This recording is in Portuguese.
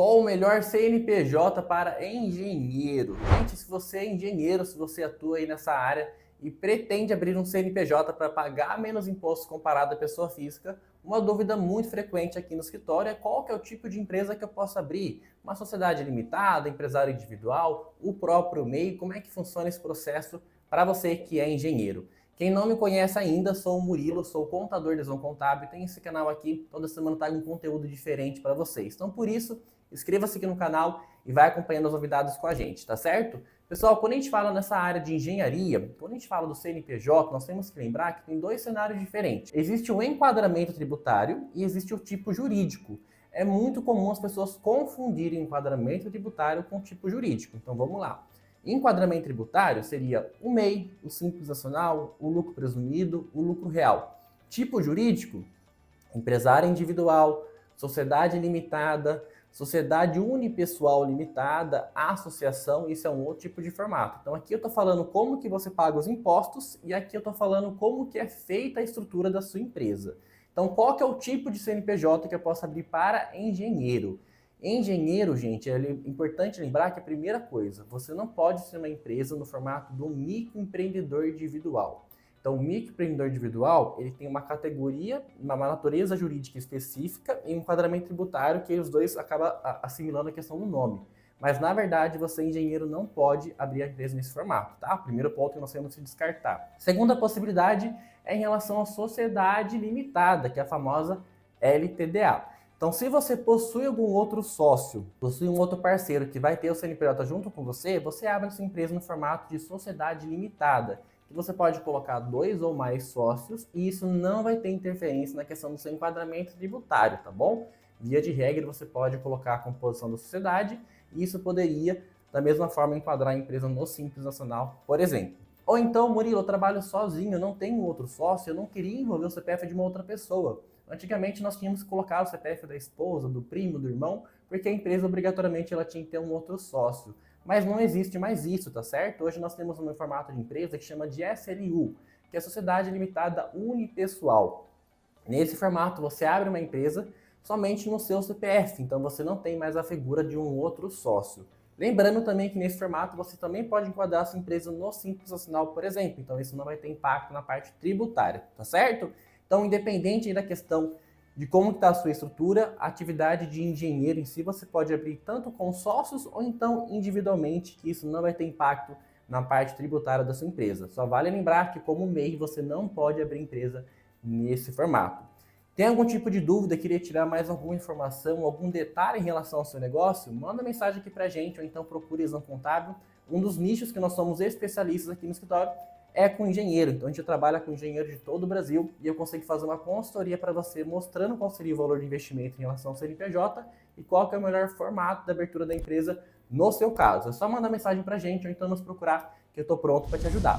Qual o melhor CNPJ para engenheiro? Gente, se você é engenheiro, se você atua aí nessa área e pretende abrir um CNPJ para pagar menos impostos comparado à pessoa física, uma dúvida muito frequente aqui no escritório é qual que é o tipo de empresa que eu posso abrir? Uma sociedade limitada, empresário individual, o próprio MEI? Como é que funciona esse processo para você que é engenheiro? Quem não me conhece ainda, sou o Murilo, sou contador de Visão Contábil e tenho esse canal aqui, toda semana trago um conteúdo diferente para vocês. Então, por isso, inscreva-se aqui no canal e vai acompanhando as novidades com a gente, tá certo? Pessoal, quando a gente fala nessa área de engenharia, quando a gente fala do CNPJ, nós temos que lembrar que tem dois cenários diferentes. Existe o enquadramento tributário e existe o tipo jurídico. É muito comum as pessoas confundirem enquadramento tributário com tipo jurídico. Então vamos lá. Enquadramento tributário seria o MEI, o Simples Nacional, o lucro presumido, o lucro real. Tipo jurídico, empresário individual, sociedade limitada, sociedade unipessoal limitada, associação, isso é um outro tipo de formato. Então aqui eu estou falando como que você paga os impostos e aqui eu estou falando como que é feita a estrutura da sua empresa. Então qual que é o tipo de CNPJ que eu posso abrir para engenheiro? Engenheiro, gente, é importante lembrar que a primeira coisa, você não pode ser uma empresa no formato do microempreendedor individual. Então, o microempreendedor individual, ele tem uma categoria, uma natureza jurídica específica e um enquadramento tributário que os dois acabam assimilando a questão do nome. Mas, na verdade, você, engenheiro, não pode abrir a empresa nesse formato, tá? Primeiro ponto que nós temos que descartar. Segunda possibilidade é em relação à sociedade limitada, que é a famosa LTDA. Então, se você possui algum outro sócio, possui um outro parceiro que vai ter o CNPJ junto com você, você abre a sua empresa no formato de sociedade limitada, que você pode colocar 2 ou mais sócios e isso não vai ter interferência na questão do seu enquadramento tributário, tá bom? Via de regra, você pode colocar a composição da sociedade e isso poderia, da mesma forma, enquadrar a empresa no Simples Nacional, por exemplo. Ou então, Murilo, eu trabalho sozinho, eu não tenho outro sócio, eu não queria envolver o CPF de uma outra pessoa. Antigamente nós tínhamos que colocar o CPF da esposa, do primo, do irmão, porque a empresa obrigatoriamente ela tinha que ter um outro sócio. Mas não existe mais isso, tá certo? Hoje nós temos um formato de empresa que chama de SLU, que é Sociedade Limitada Unipessoal. Nesse formato você abre uma empresa somente no seu CPF, então você não tem mais a figura de um outro sócio. Lembrando também que nesse formato você também pode enquadrar a sua empresa no Simples Nacional, por exemplo, então isso não vai ter impacto na parte tributária, tá certo? Então, independente da questão de como está a sua estrutura, a atividade de engenheiro em si você pode abrir tanto com sócios ou então individualmente, que isso não vai ter impacto na parte tributária da sua empresa. Só vale lembrar que como MEI você não pode abrir empresa nesse formato. Tem algum tipo de dúvida, queria tirar mais alguma informação, algum detalhe em relação ao seu negócio? Manda mensagem aqui pra gente ou então procure Visão Contábil. Um dos nichos que nós somos especialistas aqui no escritório é com engenheiro, então a gente trabalha com engenheiro de todo o Brasil e eu consigo fazer uma consultoria para você mostrando qual seria o valor de investimento em relação ao CNPJ e qual que é o melhor formato da abertura da empresa no seu caso. É só mandar mensagem para a gente ou então nos procurar que eu estou pronto para te ajudar.